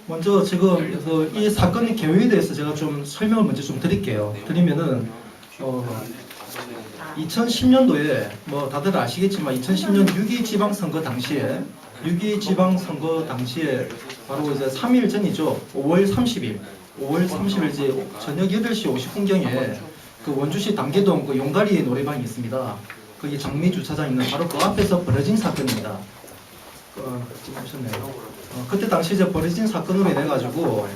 먼저 지금 이 사건의 개요에 대해서 제가 좀 설명을 먼저 좀 드릴게요. 드리면은 2010년도에 뭐 다들 아시겠지만 2010년 6.2 지방선거 당시에 바로 이제 3일 전이죠. 5월 30일 이제 저녁 8시 50분경에 그 원주시 담계동 그 용가리 노래방이 있습니다. 거기 장미 주차장 있는 바로 그 앞에서 벌어진 사건입니다. 지금 보셨나요? 그때 당시 이제 벌어진 사건으로 인해 가지고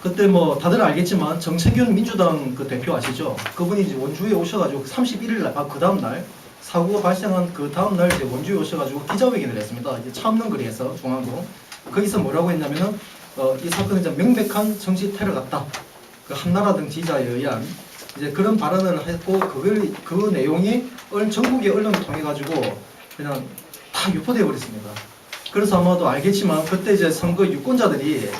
그때 뭐 다들 알겠지만 정책윤 민주당 그 대표 아시죠? 그분이 이제 원주에 오셔가지고 31일 날, 그 다음 날 사고가 발생한 그 다음 날 이제 원주에 오셔가지고 기자회견을 했습니다. 이제 참는 거리에서 중앙동 거기서 뭐라고 했냐면은 이 사건은 이제 명백한 정치 테러 같다. 그 한나라 등 지지자에 의한 이제 그런 발언을 했고 그 내용이 전국의 언론을 통해 가지고 그냥 다 유포되어 버렸습니다. 그래서 아마도 알겠지만 그때 이제 선거 유권자들이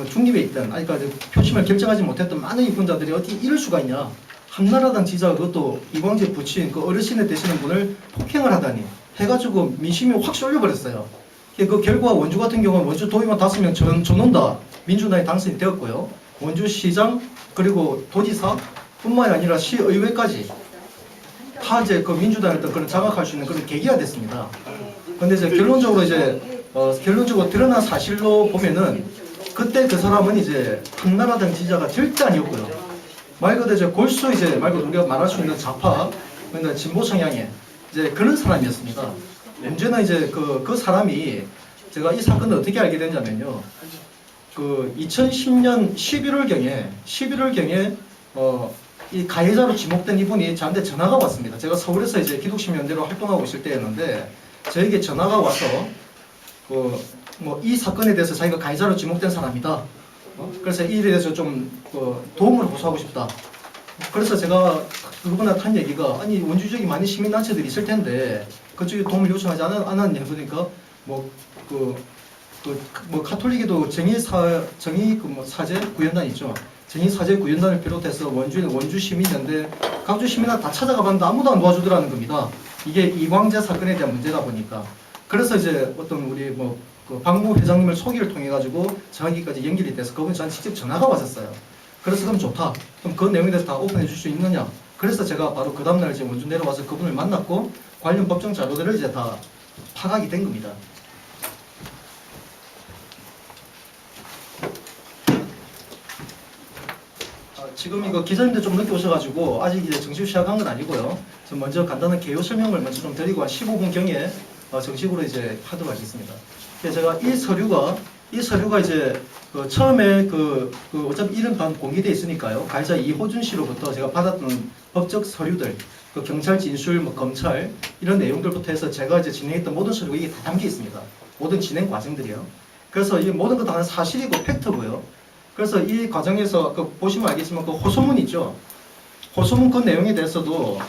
중립에 있던 그러니까 표심을 결정하지 못했던 많은 유권자들이 어떻게 이럴 수가 있냐. 한나라당 지지자가 그것도 이광재 부친 그 어르신에 되시는 분을 폭행을 하다니 해가지고 민심이 확 쏠려버렸어요. 그 결과 원주 같은 경우는 원주 도의원 5명 전원다 민주당이 당선이 되었고요. 원주시장 그리고 도지사 뿐만이 아니라 시의회까지 다 이제 그 민주당의 어떤 그런 장악할 수 있는 그런 계기가 됐습니다. 근데 이제 결론적으로 드러난 사실로 보면은 그때 그 사람은 이제 한나라당 지지자가 절대 아니었고요. 말 그대로 이제 골수 말 그대로 우리가 말할 수 있는 좌파, 그러니까 진보 성향의 이제 그런 사람이었습니다. 문제는 이제 그 사람이 제가 이 사건을 어떻게 알게 됐냐면요. 그 2010년 11월경에 이 가해자로 지목된 이분이 저한테 전화가 왔습니다. 제가 서울에서 이제 기독신연대로 활동하고 있을 때였는데 저에게 전화가 와서 이 사건에 대해서 자기가 가해자로 지목된 사람이다. 그래서 이 일에 대해서 좀 도움을 호소하고 싶다. 그래서 제가 그분한테 한 얘기가 아니 원주 지역에 많은 시민단체들이 있을 텐데 그쪽에 도움을 요청하지 않았냐 보니까 카톨릭에도 사제 구현단 있죠. 정의사제 구현단을 비롯해서 원주 시민연대 각주 시민한테 다 찾아가 봤는데 아무도 안 도와주더라는 겁니다. 이게 이광재 사건에 대한 문제다 보니까. 그래서 이제 어떤 우리 그 박모 회장님을 소개를 통해 가지고 저기까지 연결이 돼서 그분이 저한테 직접 전화가 왔었어요. 그래서 그럼 좋다. 그럼 그 내용에 대해서 다 오픈해 줄 수 있느냐? 그래서 제가 바로 그 다음날 이제 원주 내려와서 그분을 만났고 관련 법정 자료들을 이제 다 파악이 된 겁니다. 지금 이거 기자님들 좀 늦게 오셔가지고 아직 이제 정식 시작한 건 아니고요. 좀 먼저 간단한 개요 설명을 먼저 좀 드리고 한 15분 경에 정식으로 이제 하도록 하겠습니다. 제가 이 서류가 이제 처음에 어차피 이름 다 공개되어 있으니까요. 가해자 이호준 씨로부터 제가 받았던 법적 서류들, 경찰 진술, 검찰 이런 내용들부터 해서 제가 이제 진행했던 모든 서류가 이게 다 담겨 있습니다. 모든 진행 과정들이요. 그래서 이 모든 것 다 사실이고 팩트고요. 그래서 이 과정에서 보시면 알겠지만 그 호소문 있죠. 호소문 그 내용에 대해서도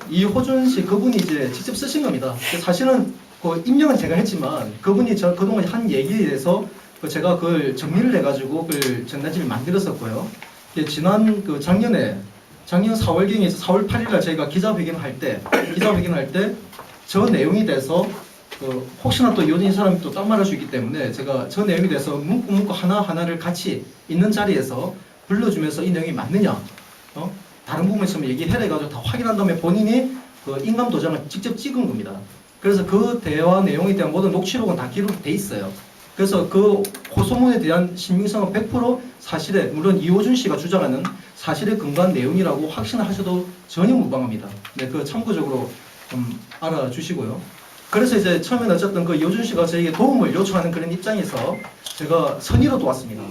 이호준 씨 그분이 이제 직접 쓰신 겁니다. 사실은 임명은 제가 했지만 그분이 그동안 한 얘기에 대해서 제가 그걸 정리를 해가지고 그걸 전단지를 만들었었고요. 지난 작년 4월경에서 4월 8일날 저희가 기자회견을 할 때 저 내용에 대해서 혹시나 또 이호준 사람이 또 딴 말할 수 있기 때문에 제가 저 내용에 대해서 문구 하나하나를 같이 있는 자리에서 불러주면서 이 내용이 맞느냐 다른 부분에서 얘기를 해가지고 다 확인한 다음에 본인이 인감 도장을 직접 찍은 겁니다. 그래서 그 대화 내용에 대한 모든 녹취록은 다 기록이 돼 있어요. 그래서 그 호소문에 대한 신빙성은 100% 사실에 물론 이호준 씨가 주장하는 사실에 근거한 내용이라고 확신하셔도 전혀 무방합니다. 네, 참고적으로 좀 알아주시고요. 그래서 이제 처음에는 어쨌든 이호준 씨가 저에게 도움을 요청하는 그런 입장에서 제가 선의로 도왔습니다.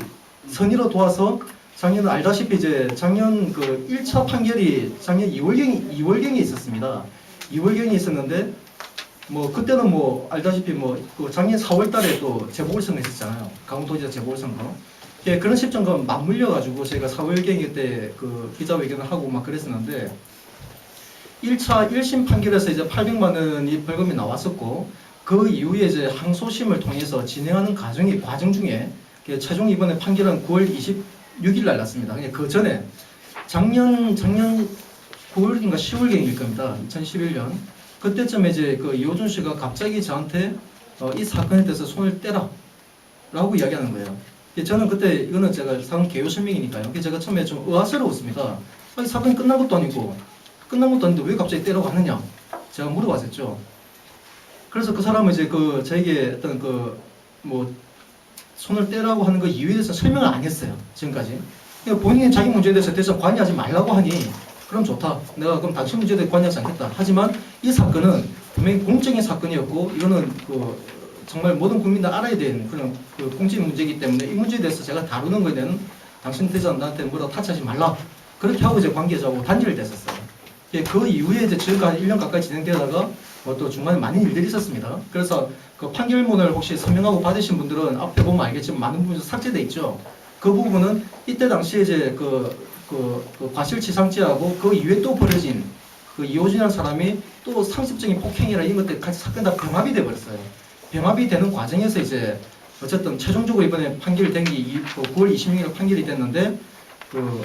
선의로 도와서 작년 알다시피 이제 작년 1차 판결이 작년 2월경에 있었습니다. 2월경에 있었는데 그때는 알다시피 작년 4월달에 또 재보궐선거 있었잖아요. 강원도지사 재보궐선거. 예, 그런 시점과 맞물려 가지고 저희가 4월경에 때 기자회견을 하고 막 그랬었는데 1차 1심 판결에서 이제 800만 원이 벌금이 나왔었고 그 이후에 이제 항소심을 통해서 진행하는 과정 중에 최종 이번에 판결은 9월 26일 날 났습니다. 그 전에 작년 9월인가 10월경일 겁니다. 2011년 그때쯤에 이제 그 이호준 씨가 갑자기 저한테 이 사건에 대해서 손을 떼라 라고 이야기하는 거예요. 저는 그때 이거는 제가 사건 개요 설명이니까요. 제가 처음에 좀 의아스러웠습니다. 아니, 사건이 끝난 것도 아니고 끝난 것도 아닌데 왜 갑자기 떼라고 하느냐 제가 물어봤었죠. 그래서 그 사람은 이제 그 저에게 어떤 그 뭐 손을 떼라고 하는 그 이유에 대해서 설명을 안 했어요. 지금까지. 그러니까 본인이 자기 문제에 대해서 대해서 관여하지 말라고 하니 그럼 좋다. 내가 그럼 당신 문제에 대해 관여하지 않겠다. 하지만 이 사건은 분명히 공적인 사건이었고 이거는 그 정말 모든 국민들 알아야 되는 그런 그 공적인 문제이기 때문에 이 문제에 대해서 제가 다루는 거에 대한 당신 대해서 나한테 뭐라고 타치하지 말라. 그렇게 하고 이제 관계자하고 단절이 됐었어요. 그 이후에 이제 지금까지 1년 가까이 진행되다가 또 중간에 많은 일들이 있었습니다. 그래서 그 판결문을 혹시 서명하고 받으신 분들은 앞에 보면 알겠지만 많은 부분이 삭제돼 있죠. 그 부분은 이때 당시에 이제 그 과실치상죄하고 그 이후에 또 벌어진 그 이호준이라는 사람이 또 상습적인 폭행이나 이런 것들 같이 사건 다 병합이 돼 버렸어요. 병합이 되는 과정에서 이제 어쨌든 최종적으로 이번에 판결된 게 9월 26일 판결이 됐는데 그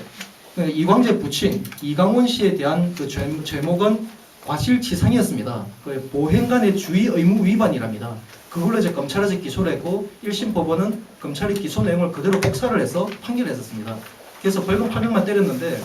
이광재 부친 이강원 씨에 대한 그 죄목은 과실치상이었습니다. 그 보행간의 주의 의무 위반이랍니다. 그걸로 이제 검찰에서 기소를 했고 1심 법원은 검찰이 기소 내용을 그대로 복사를 해서 판결을 했었습니다. 그래서 벌금 800만 때렸는데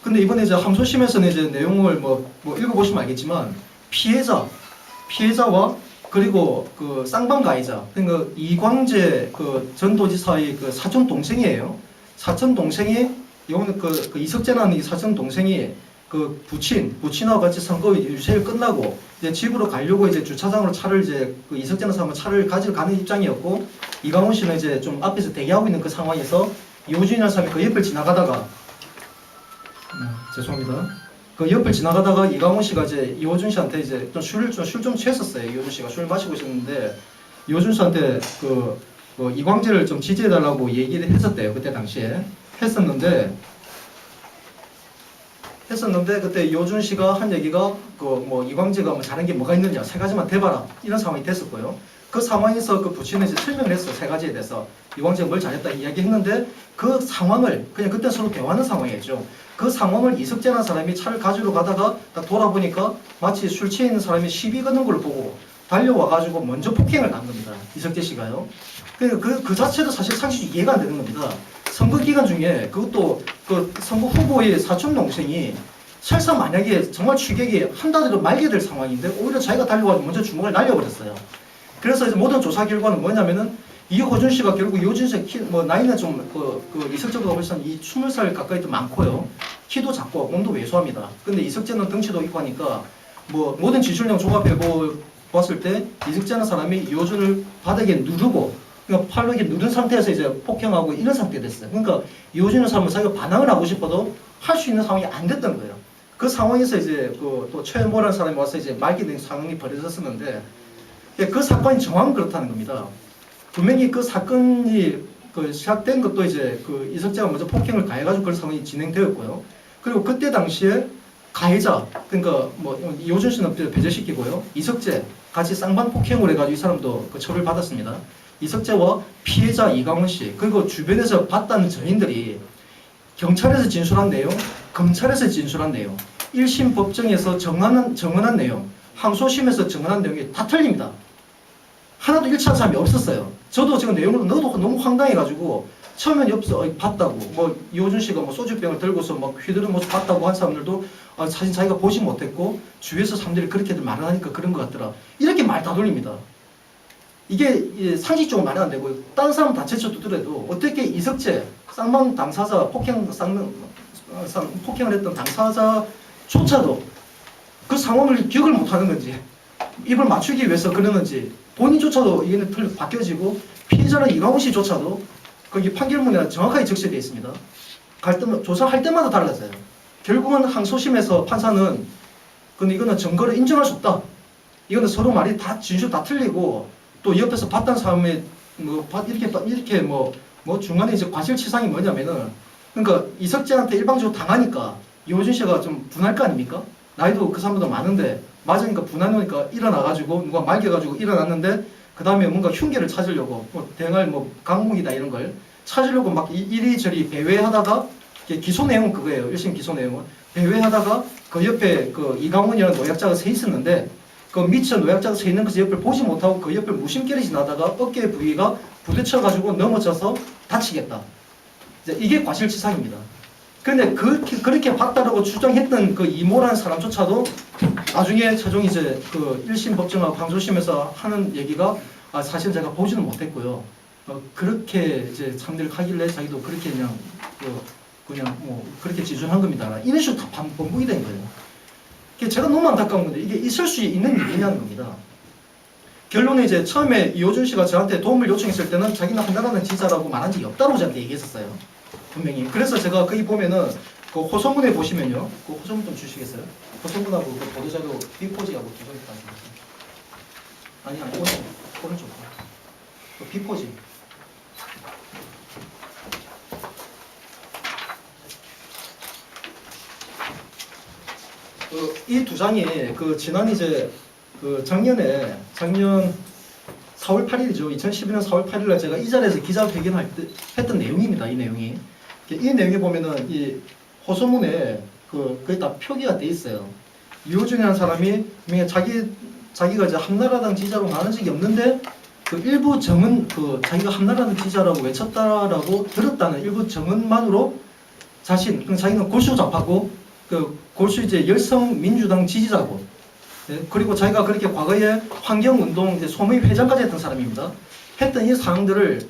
근데 이번에 이제 항소심에서는 이제 내용을 뭐 읽어보시면 알겠지만 피해자와 그리고 그 쌍방 가해자 그러니까 이광재 그 전 도지사의 그 사촌 동생이에요. 사촌 동생이 이거는 그 이석재라는 이 사촌 동생이 그 부친하고 같이 선거 유세일 끝나고 이제 집으로 가려고 이제 주차장으로 차를 이제 그 이석재라는 사람은 차를 가지러 가는 입장이었고 이강원 씨는 이제 좀 앞에서 대기하고 있는 그 상황에서 이호준이라는 사람이 그 옆을 지나가다가 죄송합니다. 그 옆을 지나가다가 이강원 씨가 이제 이호준 씨한테 이제 술 좀 취했었어요. 이호준 씨가 술 마시고 있었는데 이호준 씨한테 그 이광재를 좀 지지해달라고 얘기를 했었대요. 그때 당시에 했었는데 그때 이호준 씨가 한 얘기가 그 뭐 이광재가 뭐 잘한 게 뭐가 있느냐 3가지만 대봐라 이런 상황이 됐었고요. 그 상황에서 그 부친은 이제 설명을 했어 3가지에 대해서 이광재가 뭘 잘했다 이야기했는데 그 상황을 그냥 그때 서로 대화하는 상황이었죠. 그 상황을 이석재라는 사람이 차를 가지러 가다가 딱 돌아보니까 마치 술 취해 있는 사람이 시비 거는 걸 보고 달려와가지고 먼저 폭행을 한 겁니다. 이석재 씨가요. 그 자체도 사실 상식적으로 이해가 안 되는 겁니다. 선거 기간 중에 그것도 그 선거 후보의 사촌 동생이 설사 만약에 정말 추격이 한 달이라도 말게 될 상황인데 오히려 자기가 달려가지고 먼저 주먹을 날려버렸어요. 그래서 이제 모든 조사 결과는 뭐냐면은 이호준 씨가 결국 이호준 씨 뭐 나이는 좀 이석재보다 훨씬 20살 가까이 더 많고요. 키도 작고 몸도 왜소합니다. 근데 이석재는 덩치도 있고 하니까 뭐 모든 지출령 종합해 봤을 때 이석재라는 사람이 이호준을 바닥에 누르고 그러니까 팔로 이렇게 누른 상태에서 이제 폭행하고 이런 상태가 됐어요. 그러니까 이호준이라는 사람은 자기가 반항을 하고 싶어도 할 수 있는 상황이 안 됐던 거예요. 그 상황에서 이제 또 최현모라는 사람이 와서 이제 말게 된 상황이 벌어졌었는데 그 사건이 정확히 그렇다는 겁니다. 분명히 그 사건이 시작된 것도 이제 그 이석재가 먼저 폭행을 가해가지고 그런 상황이 진행되었고요. 그리고 그때 당시에 가해자 그러니까 뭐 이호준 씨는 배제시키고요. 이석재 같이 쌍방 폭행을 해가지고 이 사람도 그 처벌 받았습니다. 이석재와 피해자 이강원 씨 그리고 주변에서 봤다는 증인들이 경찰에서 진술한 내용, 검찰에서 진술한 내용, 1심 법정에서 증언한 내용, 항소심에서 증언한 내용이 다 틀립니다. 하나도 일치한 사람이 없었어요. 저도 지금 내용을 넣어도 너무 황당해가지고 처음엔 봤다고 뭐 이호준 씨가 뭐 소주병을 들고서 막 휘두르는 모습 봤다고 한 사람들도 사실 자기가 보지 못했고 주위에서 사람들이 그렇게들 말을 하니까 그런 것 같더라. 이렇게 말 다 돌립니다. 이게 상식적으로 말이 안 되고 다른 사람 다채쳐 두더라도 어떻게 이석재 쌍방 당사자 폭행을 했던 당사자조차도 그 상황을 기억을 못하는 건지 입을 맞추기 위해서 그러는지 본인조차도 이게 바뀌어지고 피해자는 이강원 씨조차도 거기 판결문에 정확하게 적시되어 있습니다. 조사할 때마다 달라져요. 결국은 항소심에서 판사는 근데 이거는 증거를 인정할 수 없다. 이거는 서로 말이 다 진술 다 틀리고 또 옆에서 봤던 사람이 이렇게 중간에 이제 과실치상이 뭐냐면은 그러니까 이석재한테 일방적으로 당하니까 이호준 씨가 좀 분할 거 아닙니까? 나이도 그 사람보다 많은데 맞으니까 분하니까 일어나가지고 누가 말겨가지고 일어났는데 그 다음에 뭔가 흉기를 찾으려고 대응할 강목이다 이런 걸 찾으려고 막 이리저리 배회하다가 기소 내용은 그거예요. 1심 기소 내용은 배회하다가 그 옆에 그 이강훈이라는 노약자가 서 있었는데 그 미처 노약자가 서 있는 그 옆을 보지 못하고 그 옆을 무심결에 지나다가 어깨 부위가 부딪혀가지고 넘어져서 다치겠다. 이게 과실치상입니다. 그런데 그렇게 봤다라고 주장했던 그 이모라는 사람조차도 나중에 최종 이제 그 1심 법정하고 항소심에서 하는 얘기가 사실 제가 보지는 못했고요. 그렇게 이제 상대를 하길래 자기도 그렇게 그냥 뭐 그렇게 지준한 겁니다. 이런 식으로 다 번복이 된 거예요. 제가 너무 안타까운 건데 이게 있을 수 있는 일이냐는 겁니다. 결론은 이제 처음에 이호준 씨가 저한테 도움을 요청했을 때는 자기는 한나라는 지자라고 말한 적이 없다고 저한테 얘기했었어요. 분명히. 그래서 제가 거기 보면은 그 호소문에 보시면요. 그 호소문 좀 주시겠어요? 호소문하고 그 보도자료 비포지하고 두 개 있다. 아니 오른쪽. 그 비포지. 이 두 장이 그 지난 이제 그 작년 4월 8일이죠. 2012년 4월 8일날 제가 이 자리에서 기자회견할 때 했던 내용입니다. 이 내용이. 이 내용에 보면은 이 호소문에 거기다 표기가 돼 있어요. 이호준이라는 사람이 자기가 이제 한나라당 지지자로 나눈 적이 없는데 그 일부 정은 자기가 한나라당 지지자라고 외쳤다라고 들었다는 일부 정은만으로 자기는 골수 좌파고 골수 이제 열성민주당 지지자고 그리고 자기가 그렇게 과거에 환경운동 이제 소모임 회장까지 했던 사람입니다. 했던 이 사항들을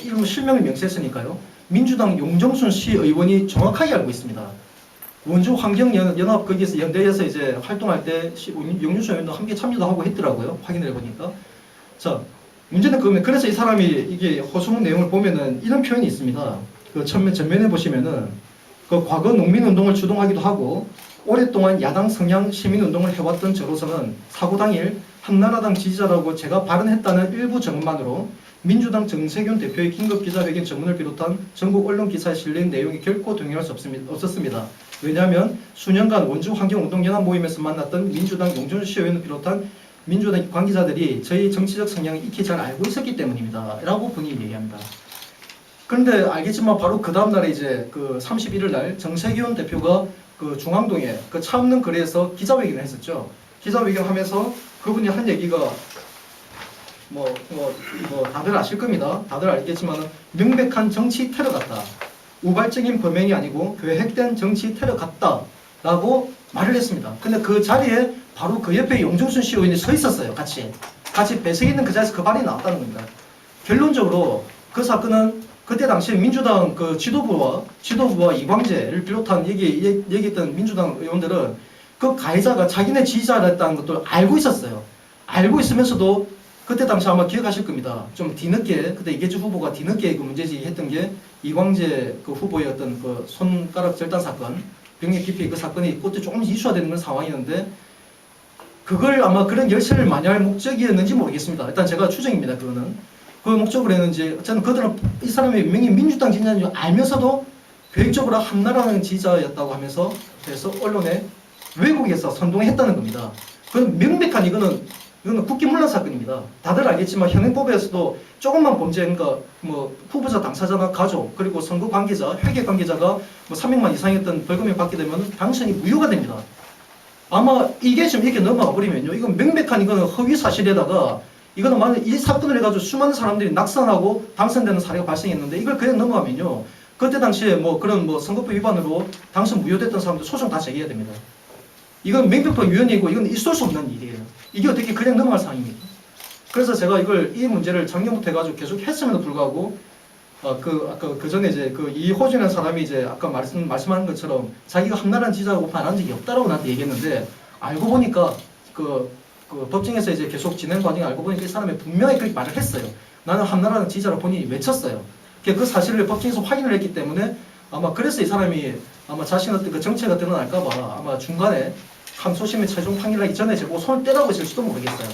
이름 실명을 명시했으니까요. 민주당 용정순 시의원이 정확하게 알고 있습니다. 원주 환경연합 거기에서 연대에서 이제 활동할 때 용정순 의원도 함께 참여도 하고 했더라고요. 확인을 해보니까. 자, 문제는 그러면 그래서 이 사람이 이게 호소문 내용을 보면은 이런 표현이 있습니다. 그 전면에 보시면은 그 과거 농민운동을 주동하기도 하고 오랫동안 야당 성향 시민운동을 해왔던 저로서는 사고 당일 한나라당 지지자라고 제가 발언했다는 일부 정언만으로 민주당 정세균 대표의 긴급기자회견 전문을 비롯한 전국 언론 기사에 실린 내용이 결코 동의할 수 없었습니다. 왜냐하면 수년간 원주 환경운동연합 모임에서 만났던 민주당 용준수 시의원을 비롯한 민주당 관계자들이 저희 정치적 성향을 익히 잘 알고 있었기 때문입니다. 라고 본인이 얘기합니다. 그런데 알겠지만 바로 그 다음날에 이제 그 31일 날 정세균 대표가 그 중앙동에 그 차 없는 거리에서 기자회견을 했었죠. 기자회견 하면서 그분이 한 얘기가 다들 아실 겁니다. 다들 알겠지만 명백한 정치 테러 같다. 우발적인 범행이 아니고 계획된 정치 테러 같다라고 말을 했습니다. 근데 그 자리에 바로 그 옆에 용정순 시의원이 서 있었어요. 같이 배석이 있는 그 자리에서 그 말이 나왔다는 겁니다. 결론적으로 그 사건은 그때 당시 민주당 그 지도부와 이광재를 비롯한 얘기했던 민주당 의원들은 그 가해자가 자기네 지지자였다는 것도 알고 있었어요. 알고 있으면서도 그때 당시 아마 기억하실 겁니다. 좀 뒤늦게 그때 이계주 후보가 뒤늦게 그 문제제기했던 게 이광재 그 후보의 어떤 그 손가락 절단 사건, 병역 기피 그 사건이 그때 조금 이슈화되는 그런 상황이었는데 그걸 아마 그런 열쇠를 만회할 목적이었는지 모르겠습니다. 일단 제가 추정입니다. 그거는. 그 목적으로 했는지 저는 그들은 이 사람이 분명히 민주당 지지자인 줄 알면서도 계획적으로 한나라당 지지자였다고 하면서 그래서 언론에 외국에서 선동했다는 겁니다. 그건 명백한 이거는 국기문란 사건입니다. 다들 알겠지만 현행법에서도 조금만 범죄니까 후보자 당사자나 가족 그리고 선거 관계자, 회계 관계자가 300만 이상이었던 벌금을 받게 되면 당선이 무효가 됩니다. 아마 이게 지금 이렇게 넘어가 버리면요. 이건 명백한 이거는 허위 사실에다가 이거는 만약 이 사건을 해가지고 수많은 사람들이 낙선하고 당선되는 사례가 발생했는데 이걸 그냥 넘어가면요. 그때 당시에 그런 선거법 위반으로 당선 무효됐던 사람들 소송 다 제기해야 됩니다. 이건 명백한 위헌이고 이건 있을 수 없는 일이에요. 이게 어떻게 그냥 넘어갈 상황입니까? 그래서 제가 이 문제를 작년부터 해가지고 계속 했음에도 불구하고 그 전에 이제 그 이호준이라는 사람이 이제 아까 말씀한 것처럼 자기가 한나라는 지지자라고 말한 적이 없다라고 나한테 얘기했는데 알고 보니까 그 법정에서 이제 계속 진행 과정에 알고 보니까 이 사람이 분명히 그렇게 말을 했어요. 나는 한나라는 지지자라고 본인이 외쳤어요. 그 사실을 법정에서 확인을 했기 때문에 아마 그래서 이 사람이 아마 자신의 어떤 그 정체가 드러날까봐 아마 중간에 항소심의 최종 판결 나기 전에 제가 손을 떼라고 했을지도 모르겠어요.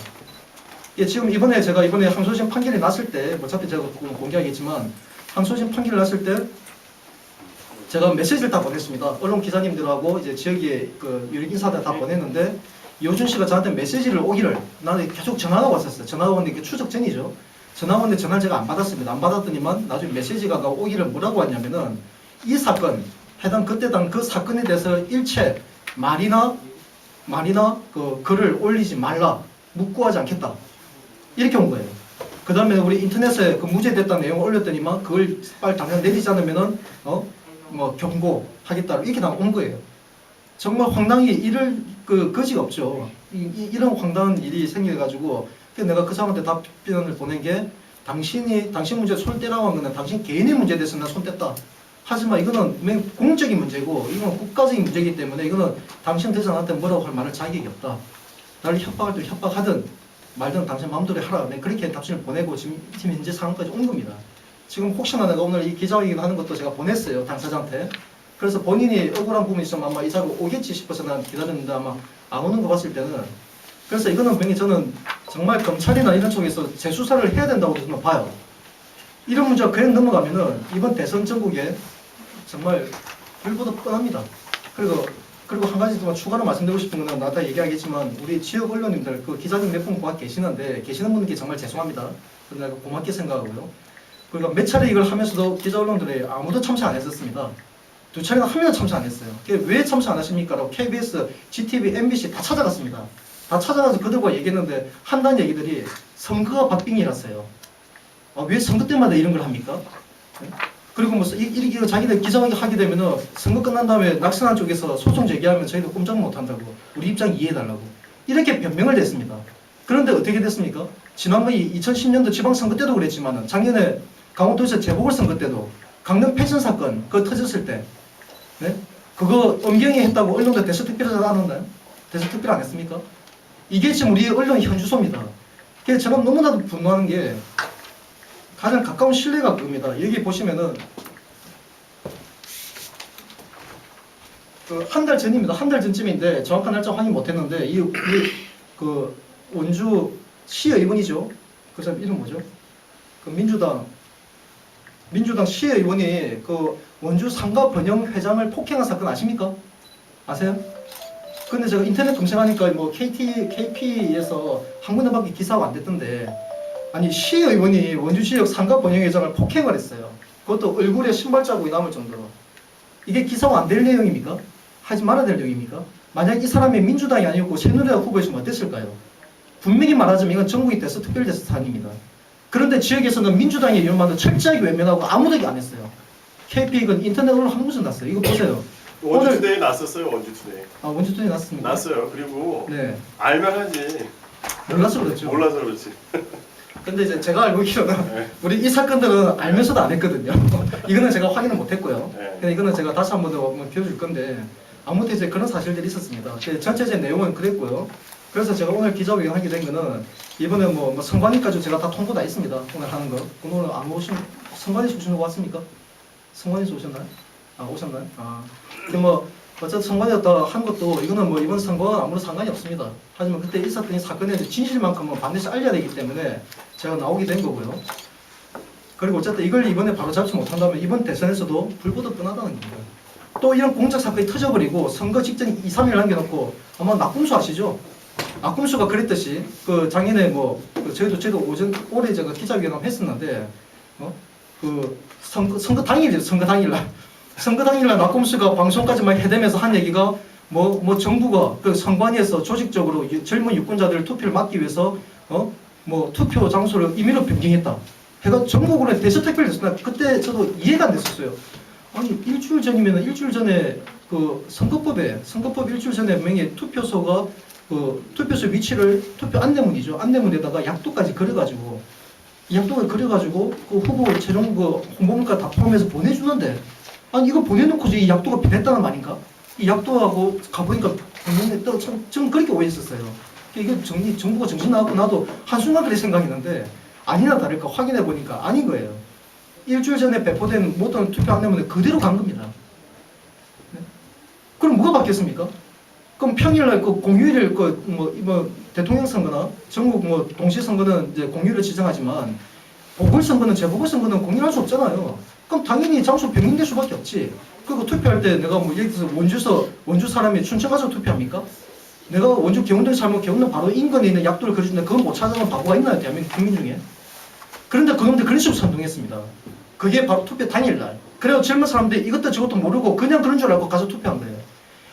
지금 제가 이번에 항소심 판결이 났을 때 어차피 제가 공개하겠지만 항소심 판결이 났을 때 제가 메시지를 다 보냈습니다. 언론 기자님들하고 이제 지역의 그 유력 인사들 다 보냈는데 이호준 씨가 저한테 메시지를 오기를 나는 계속 전화가 왔었어요. 전화가 왔는데 이게 추석 전이죠. 전화가 왔는데 전화를 제가 안 받았습니다. 안 받았더니만 나중에 메시지가 오기를 뭐라고 왔냐면은 이 사건 해당 그때 당 그 사건에 대해서 일체 말이나 그 글을 올리지 말라, 묵고하지 않겠다, 이렇게 온 거예요. 그 다음에 우리 인터넷에 그 무죄됐다는 내용을 올렸더니만 그걸 빨리 당장 내리지 않으면은 뭐 경고하겠다, 이렇게 나온 거예요. 정말 황당히 이럴 거지가 없죠. 이런 황당한 일이 생겨가지고 내가 그 사람한테 답변을 보낸 게, 당신 문제 손 떼라고 한 거는 당신 개인의 문제에 대해서 나 손 뗐다. 하지만 이거는 공적인 문제고 이건 국가적인 문제이기 때문에 이거는 당신 대장한테 뭐라고 할 말할 자격이 없다. 나를 협박할 때 협박하든 말든 당신 마음대로 하라. 네, 그렇게 답변을 보내고 지금 현재 상황까지 온 겁니다. 지금 혹시나 내가 오늘 이 기자회견 하는 것도 제가 보냈어요, 당사자한테. 그래서 본인이 억울한 부분이 있으면 아마 이 자리에 오겠지 싶어서 난 기다렸는데 아마 안 오는 거 봤을 때는, 그래서 이거는 분명히 저는 정말 검찰이나 이런 쪽에서 재수사를 해야 된다고 저는 봐요. 이런 문제가 그냥 넘어가면은 이번 대선 전국에 정말 불보듯 뻔합니다. 그리고 한 가지 더 추가로 말씀드리고 싶은 거는 나도 얘기하겠지만, 우리 지역 언론님들 그 기자님 몇 분 고맙 계시는데, 계시는 분들께 정말 죄송합니다. 내가 고맙게 생각하고요. 그러니까 몇 차례 이걸 하면서도 기자 언론들이 아무도 참여 안 했었습니다. 두 차례나 한 명도 참여 안 했어요. 왜 참여 안 하십니까? 라고 KBS, GTV, MBC 다 찾아갔습니다. 다 찾아가서 그들과 얘기했는데 한다는 얘기들이 선거가 박빙이라서요. 왜 선거 때마다 이런 걸 합니까? 네? 그리고 뭐 이렇게 자기들 기자회견 하게 되면은 선거 끝난 다음에 낙선한 쪽에서 소송 제기하면 저희도 꼼짝 못 한다고, 우리 입장 이해해달라고, 이렇게 변명을 했습니다. 그런데 어떻게 됐습니까? 지난번 2010년도 지방선거 때도 그랬지만은 작년에 강원도에서 재보궐선거 때도 강릉 패션 사건 그거 터졌을 때, 네? 그거 엄경이 했다고 언론들 대서특필을 안 했나요? 대서특필 안 했습니까? 이게 지금 우리 언론 현주소입니다. 그래서 저는 너무나도 분노하는 게, 가장 가까운 신뢰가 그겁니다. 여기 보시면은 한 달 전입니다. 한 달 전쯤인데 정확한 날짜 확인 못했는데 그 원주 시의원이죠. 그 사람 이름 뭐죠? 그 민주당 시의원이 그 원주 상가 번영 회장을 폭행한 사건 아십니까? 아세요? 근데 제가 인터넷 검색하니까 뭐 KP에서 한 군데밖에 기사가 안 됐던데, 아니 시의원이 원주시역 상가 번영회장을 폭행을 했어요. 그것도 얼굴에 신발 자국이 남을 정도로. 이게 기사가 안 될 내용입니까? 하지 말아야 될 내용입니까? 만약 이 사람이 민주당이 아니었고 새누리당 후보였으면 어땠을까요? 분명히 말하자면 이건 전국이 돼서 특별돼서 사안입니다. 그런데 지역에서는 민주당의 위원만도 철저하게 외면하고 아무도 안 했어요. KP는 인터넷 언론 한 곳은 났어요. 이거 보세요. 원주투데이 났었어요. 원주투데이. 원주투데이 났습니다. 났어요. 그리고 네. 알면 하지. 몰라서 그렇죠. 몰라서 그렇지. 근데 이제 제가 알고 있기로는 네. 우리 이 사건들은 알면서도 안 했거든요. 이거는 제가 확인을 못 했고요. 네. 근데 이거는 제가 다시 한 번 더 비워줄 건데, 아무튼 이제 그런 사실들이 있었습니다. 전체적인 내용은 그랬고요. 그래서 제가 오늘 기자회견 하게 된 거는, 이번에 뭐 선관위까지 제가 다 통보 다 있습니다. 오늘 하는 거. 오늘 안 오신, 선관위에서 오시는 거 왔습니까? 선관위에서 오셨나요? 오셨나요? 근데 뭐 어쨌든 선관위였다 한 것도, 이거는 뭐 이번 선거와 아무런 상관이 없습니다. 하지만 그때 있었던 이 사건의 진실만큼은 반드시 알려야 되기 때문에 제가 나오게 된 거고요. 그리고 어쨌든 이걸 이번에 바로 잡지 못한다면 이번 대선에서도 불보듯 뻔하다는 겁니다. 또 이런 공작 사건이 터져버리고 선거 직전 2, 3일 남겨놓고, 아마 낙금수 아시죠? 낙금수가 그랬듯이 그 작년에 저희도 올해 제가 기자회견을 했었는데, 그 선거 당일이죠. 선거 당일날 낙금수가 방송까지만 해대면서 한 얘기가 뭐 정부가 그 선관위에서 조직적으로 젊은 유권자들 투표를 막기 위해서 뭐 투표 장소를 임의로 변경했다. 해가 전국으로 대서특필 됐습니다. 그때 저도 이해가 안 됐었어요. 아니 일주일 전에 그 선거법 일주일 전에 분명히 투표소가 그 투표소 위치를 투표 안내문이죠. 안내문에다가 약도까지 그려가지고 그 후보 최종 그 홍보물까지 다 포함해서 보내주는데, 아니 이거 보내놓고 이 약도가 변했다는 말인가? 이 약도하고 가보니까 또 좀 그렇게 오해했었어요. 이게 정부가 정신 나가고 나도 한순간 그렇게 생각했는데, 아니나 다를까 확인해 보니까 아닌 거예요. 일주일 전에 배포된 모든 투표 안내문에 그대로 간 겁니다. 네? 그럼 뭐가 바뀌었습니까? 그럼 평일날 그 공휴일을 대통령 선거나 전국 동시 선거는 이제 공휴일을 지정하지만, 보궐선거는 재보궐선거는 공휴일할 수 없잖아요. 그럼 당연히 장소 변경될 수밖에 없지. 그리고 투표할 때 내가 예를 들어서 원주 사람이 춘천 가서 투표합니까? 내가 원주 경운도에 살면 경운도 바로 인근에 있는 약도를 그려주는데 그건 못 찾아가면 바보가 있나요? 대한민국 국민 중에. 그런데 그놈들 그런 식으로 선동했습니다. 그게 바로 투표 당일날. 그래서 젊은 사람들이 이것도 저것도 모르고 그냥 그런 줄 알고 가서 투표한 거예요.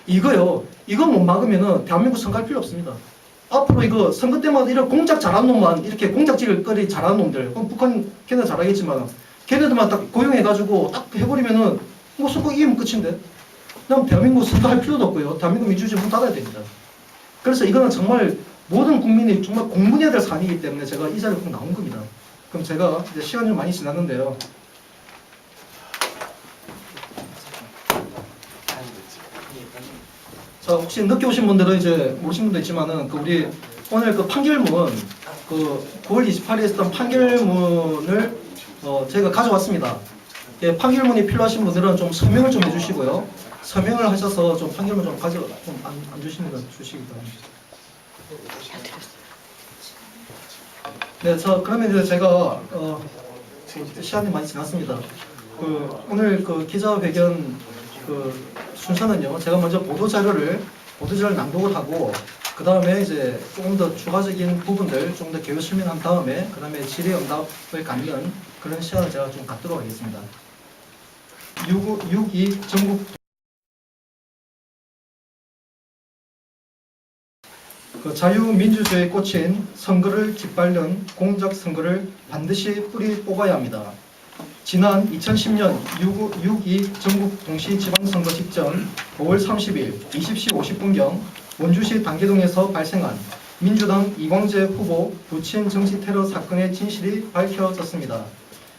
이거요. 이거 못 막으면은 대한민국 선거할 필요 없습니다. 앞으로 이거 선거 때마다 이런 공작 잘하는 놈만 이렇게 공작질 거리 잘하는 놈들, 그럼 북한 걔네 잘하겠지만 걔네들만 딱 고용해가지고 딱 해버리면은 뭐 선거 이기면 끝인데. 그럼 대한민국 선거할 필요도 없고요. 대한민국 민주주의 문 닫아야 됩니다. 그래서 이거는 정말 모든 국민이 정말 공분해야 될 사안이기 때문에 제가 이 자리에 꼭 나온 겁니다. 그럼 제가 이제 시간이 좀 많이 지났는데요. 자, 혹시 늦게 오신 분들은 이제 모르신 분도 있지만은 그 우리 오늘 그 판결문 그 9월 28일에 했던 판결문을 제가 가져왔습니다. 예, 판결문이 필요하신 분들은 좀 서명을 좀 해주시고요. 서명을 하셔서 좀 판결문 좀 안 주시면 주시기 바랍니다. 네, 그러면 이제 제가 시간이 많이 지났습니다. 오늘 그 기자회견 순서는요. 제가 먼저 보도자료를 낭독을 하고 그 다음에 이제 조금 더 추가적인 부분들 좀 더 개요 설명한 다음에 그 다음에 질의응답을 갖는 그런 시간을 제가 좀 갖도록 하겠습니다. 6.2 전국 자유민주주의에 꽂힌 선거를 짓밟는 공작선거를 반드시 뿌리 뽑아야 합니다. 지난 2010년 6.2 전국 동시지방선거 직전 5월 30일 20시 50분경 원주시 단계동에서 발생한 민주당 이광재 후보 부친 정치 테러 사건의 진실이 밝혀졌습니다.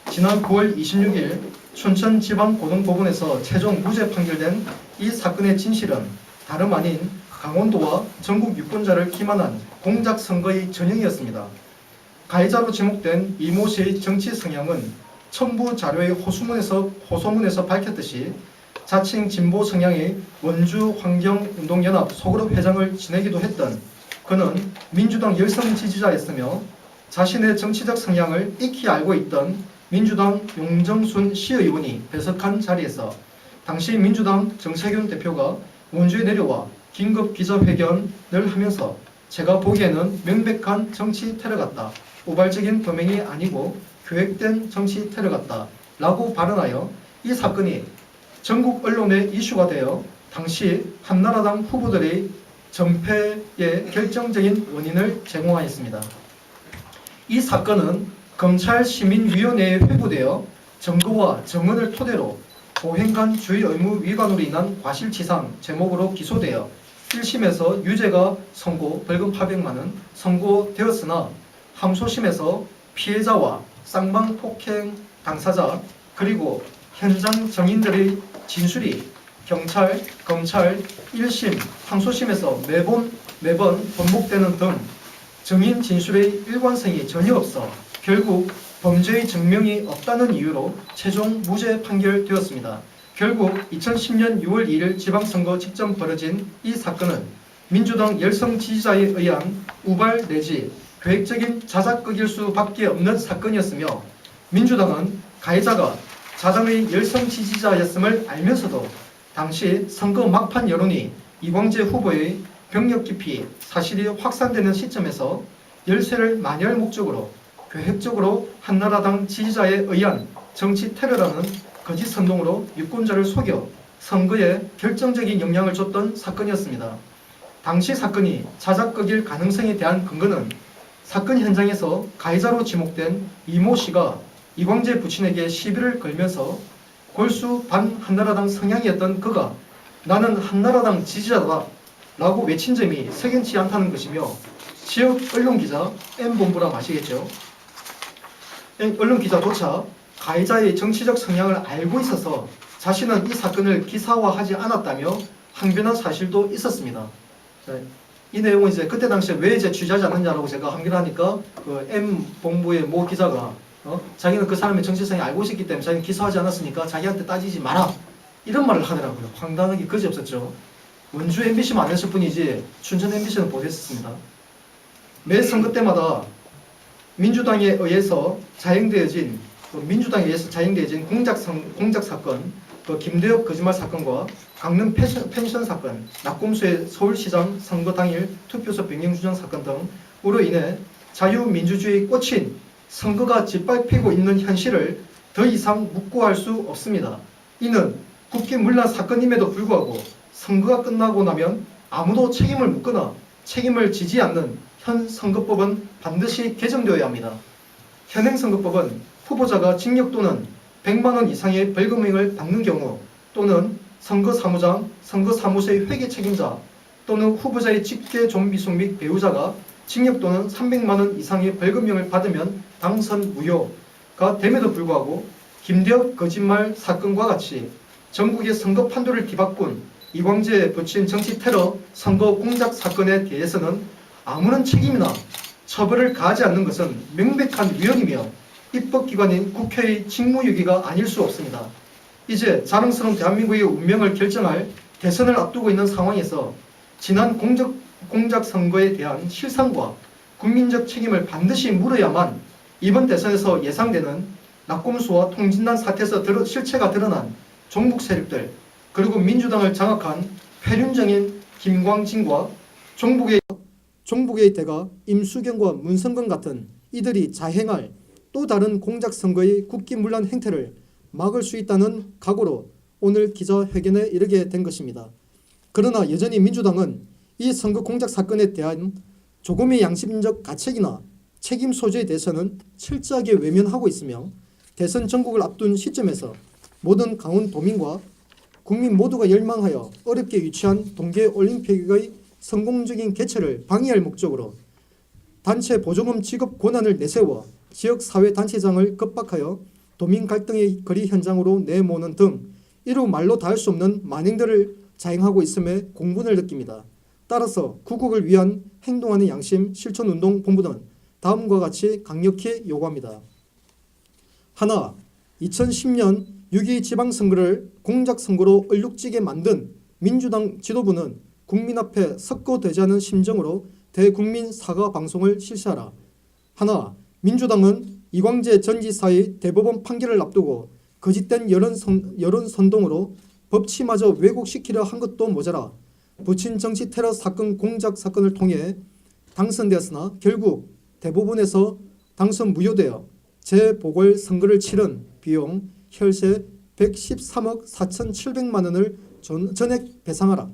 지난 9월 26일 춘천지방고등법원에서 최종 무죄 판결된 이 사건의 진실은 다름 아닌 강원도와 전국 유권자를 기만한 공작선거의 전형이었습니다. 가해자로 지목된 이모 씨의 정치 성향은 첨부 자료의 호소문에서 밝혔듯이 자칭 진보 성향의 원주환경운동연합 소그룹 회장을 지내기도 했던 그는 민주당 열성 지지자였으며 자신의 정치적 성향을 익히 알고 있던 민주당 용정순 시의원이 배석한 자리에서 당시 민주당 정세균 대표가 원주에 내려와 긴급 기자회견을 하면서 제가 보기에는 명백한 정치 테러 같다. 우발적인 범행이 아니고 계획된 정치 테러 같다. 라고 발언하여 이 사건이 전국 언론의 이슈가 되어 당시 한나라당 후보들의 전패의 결정적인 원인을 제공하였습니다. 이 사건은 검찰시민위원회에 회부되어 증거와 증언을 토대로 보행간 주의 의무 위반으로 인한 과실치상 제목으로 기소되어 1심에서 유죄가 선고 벌금 800만 원 선고되었으나 항소심에서 피해자와 쌍방 폭행 당사자 그리고 현장 증인들의 진술이 경찰, 검찰, 1심, 항소심에서 매번 번복되는 등 증인 진술의 일관성이 전혀 없어 결국 범죄의 증명이 없다는 이유로 최종 무죄 판결되었습니다. 결국 2010년 6월 2일 지방선거 직전 벌어진 이 사건은 민주당 열성 지지자에 의한 우발 내지 계획적인 자작극일 수밖에 없는 사건이었으며 민주당은 가해자가 자당의 열성 지지자였음을 알면서도 당시 선거 막판 여론이 이광재 후보의 병력 기피 사실이 확산되는 시점에서 열세를 만회할 목적으로 계획적으로 한나라당 지지자에 의한 정치 테러라는 거짓 선동으로 유권자를 속여 선거에 결정적인 영향을 줬던 사건이었습니다. 당시 사건이 자작극일 가능성에 대한 근거는 사건 현장에서 가해자로 지목된 이모 씨가 이광재 부친에게 시비를 걸면서 골수 반 한나라당 성향이었던 그가 나는 한나라당 지지자다 라고 외친 점이 석연치 않다는 것이며 지역 언론기자 M본부라 아시겠죠? 언론기자조차 가해자의 정치적 성향을 알고 있어서 자신은 이 사건을 기사화하지 않았다며 항변한 사실도 있었습니다. 이 내용은 이제 그때 당시에 왜 이제 취재하지 않느냐라고 제가 항변하니까 그 M본부의 모 기자가 자기는 그 사람의 정치성이 알고 있었기 때문에 자기는 기사하지 않았으니까 자기한테 따지지 마라 이런 말을 하더라고요. 황당하기 그지없었죠. 원주 MBC만 안 했을 뿐이지 춘천 MBC는 보도했었습니다. 매 선거 때마다 민주당에 의해서 자행되어진 공작 사건, 김대엽 거짓말 사건과 강릉 펜션 사건, 낙곰수의 서울시장 선거 당일 투표소 변경 주장 사건 등으로 인해 자유민주주의에 꽂힌 선거가 짓밟히고 있는 현실을 더 이상 묵고할 수 없습니다. 이는 국기문란 사건임에도 불구하고 선거가 끝나고 나면 아무도 책임을 묻거나 책임을 지지 않는 현 선거법은 반드시 개정되어야 합니다. 현행 선거법은 후보자가 징역 또는 100만 원 이상의 벌금형을 받는 경우 또는 선거사무장, 선거사무소의 회계 책임자 또는 후보자의 직계 좀비속 및 배우자가 징역 또는 300만 원 이상의 벌금형을 받으면 당선 무효가 됨에도 불구하고 김대엽 거짓말 사건과 같이 전국의 선거 판도를 뒤바꾼 이광재에 붙인 정치 테러 선거 공작 사건에 대해서는 아무런 책임이나 처벌을 가하지 않는 것은 명백한 위헌이며 입법기관인 국회의 직무유기가 아닐 수 없습니다. 이제 자랑스러운 대한민국의 운명을 결정할 대선을 앞두고 있는 상황에서 지난 공작 선거에 대한 실상과 국민적 책임을 반드시 물어야만 이번 대선에서 예상되는 낙곰수와 통진단 사태에서 실체가 드러난 종북 세력들 그리고 민주당을 장악한 폐륜정인 김광진과 종북의 대가 임수경과 문성근 같은 이들이 자행할 또 다른 공작선거의 국기문란 행태를 막을 수 있다는 각오로 오늘 기자회견에 이르게 된 것입니다. 그러나 여전히 민주당은 이 선거 공작 사건에 대한 조금의 양심적 가책이나 책임 소재에 대해서는 철저하게 외면하고 있으며 대선 전국을 앞둔 시점에서 모든 강원도민과 국민 모두가 열망하여 어렵게 유치한 동계올림픽의 성공적인 개최를 방해할 목적으로 단체 보조금 지급 권한을 내세워 지역사회단체장을 겁박하여 도민 갈등의 거리 현장으로 내모는 등 이루 말로 다 할 수 없는 만행들을 자행하고 있음에 공분을 느낍니다. 따라서 구국을 위한 행동하는 양심 실천운동본부는 다음과 같이 강력히 요구합니다. 하나, 2010년 6.2 지방선거를 공작선거로 얼룩지게 만든 민주당 지도부는 국민 앞에 석고되자는 심정으로 대국민 사과 방송을 실시하라. 하나, 민주당은 이광재 전 지사의 대법원 판결을 앞두고 거짓된 여론선동으로 법치마저 왜곡시키려 한 것도 모자라 부친 정치 테러 사건 공작 사건을 통해 당선되었으나 결국 대법원에서 당선 무효되어 재보궐선거를 치른 비용 혈세 113억 4,700만 원을 전액 배상하라.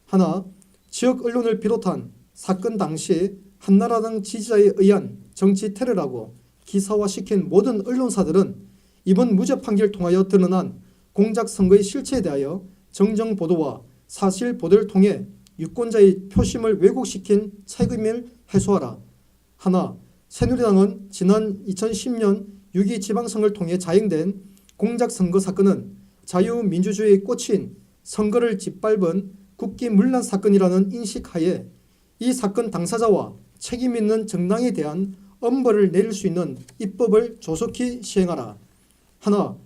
하나, 지역 언론을 비롯한 사건 당시 한나라당 지지자에 의한 정치 테러라고 기사화시킨 모든 언론사들은 이번 무죄 판결을 통하여 드러난 공작선거의 실체에 대하여 정정 보도와 사실 보도를 통해 유권자의 표심을 왜곡시킨 책임을 해소하라. 하나, 새누리당은 지난 2010년 6.2 지방선거를 통해 자행된 공작선거 사건은 자유민주주의의 꽃인 선거를 짓밟은 국기문란 사건이라는 인식하에 이 사건 당사자와 책임 있는 정당에 대한 엄벌을 내릴 수 있는 입법을 조속히 시행하라. 하나,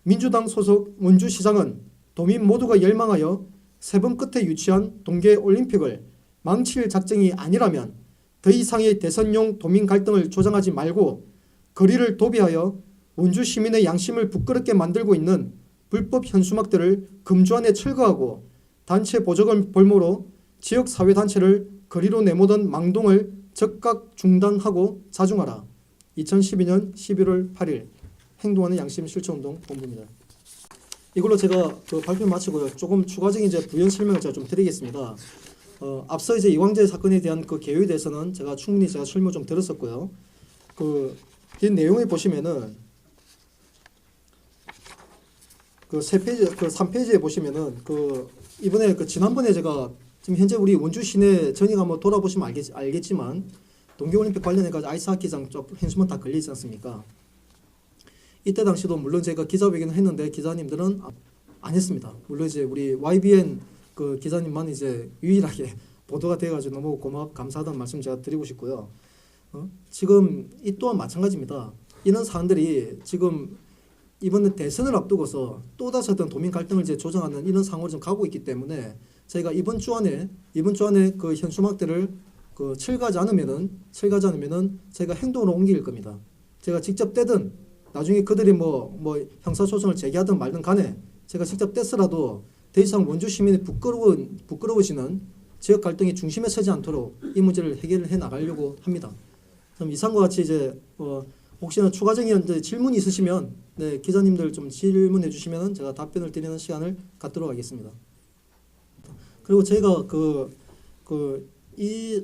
민주당 소속 원주시장은 도민 모두가 열망하여 세 번 끝에 유치한 동계올림픽을 망칠 작정이 아니라면 더 이상의 대선용 도민 갈등을 조장하지 말고 거리를 도비하여 원주 시민의 양심을 부끄럽게 만들고 있는 불법 현수막들을 금주안에 철거하고 단체 보조금 볼모로 지역사회단체를 거리로 내모던 망동을 즉각 중단하고 자중하라. 2012년 11월 8일 행동하는 양심 실천운동 본부입니다. 이걸로 제가 그 발표 마치고요. 조금 추가적인 이제 부연 설명을 제가 좀 드리겠습니다. 앞서 이제 이광재 사건에 대한 그 개요에 대해서는 제가 충분히 제가 설명 좀 들었었고요. 이 내용에 보시면은 그 3페이지, 그 3페이지에 보시면은 이번에 지난번에 제가 지금 현재 우리 원주 시내 전역 한번 돌아보시면 알겠지만 동계올림픽 관련해가지고 아이스하키장 쪽 현수막 다 걸리지 않습니까? 이때 당시도 물론 제가 기자회견을 했는데 기자님들은 안 했습니다. 물론 이제 우리 YBN 그 기자님만 이제 유일하게 보도가 돼가지고 너무 감사하다는 말씀 제가 드리고 싶고요. 지금 이 또한 마찬가지입니다. 이런 사안들이 지금 이번에 대선을 앞두고서 또다시 어떤 도민 갈등을 이제 조정하는 이런 상황으로 좀 가고 있기 때문에 저희가 이번 주 안에 그 현수막들을 철거하지 않으면은 저희가 행동으로 옮길 겁니다. 제가 직접 떼든 나중에 그들이 뭐 형사소송을 제기하든 말든 간에 제가 직접 뗐으라도 더 이상 원주 시민이 부끄러워지는 지역 갈등의 중심에 서지 않도록 이 문제를 해결을 해 나가려고 합니다. 그럼 이상과 같이 이제 혹시나 추가적인 질문이 있으시면 기자님들 좀 질문해 주시면 제가 답변을 드리는 시간을 갖도록 하겠습니다. 그리고 제가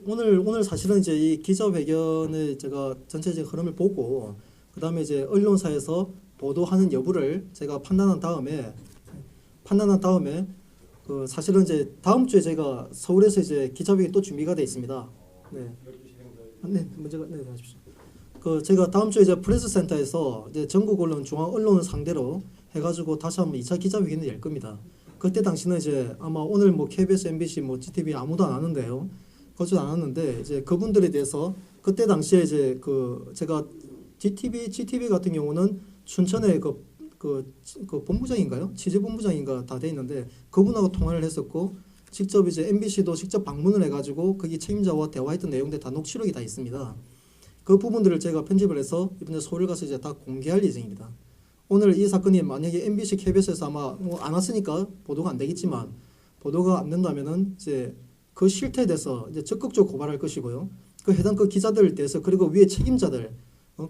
오늘 사실은 이제 이 기자회견의 제가 전체적인 흐름을 보고 그다음에 이제 언론사에서 보도하는 여부를 제가 판단한 다음에 그 사실은 이제 다음 주에 제가 서울에서 이제 기자회견 또 준비가 돼 있습니다. 네. 네, 먼저 네, 하십시오. 그 제가 다음 주에 이제 프레스센터에서 이제 전국 언론, 중앙 언론을 상대로 해가지고 다시 한번 2차 기자회견을 열 겁니다. 그때 당시는 이제 아마 오늘 뭐 KBS, MBC, 뭐 GTV 아무도 안 하는데요. 그렇지 않았는데 이제 그분들에 대해서 그때 당시에 이제 그 제가 GTV 같은 경우는 춘천에 그 본부장인가요? 취재본부장인가 다 돼 있는데 그분하고 통화를 했었고 직접 이제 MBC도 직접 방문을 해가지고 거기 책임자와 대화했던 내용들 다 녹취록이 다 있습니다. 그 부분들을 제가 편집을 해서 이번에 서울 가서 이제 다 공개할 예정입니다. 오늘 이 사건이 만약에 MBC, KBS에서 아마 뭐 안 왔으니까 보도가 안 되겠지만 보도가 안 된다면은 이제 그 실태에 대해서 이제 적극적으로 고발할 것이고요. 그 해당 그 기자들에 대해서 그리고 위에 책임자들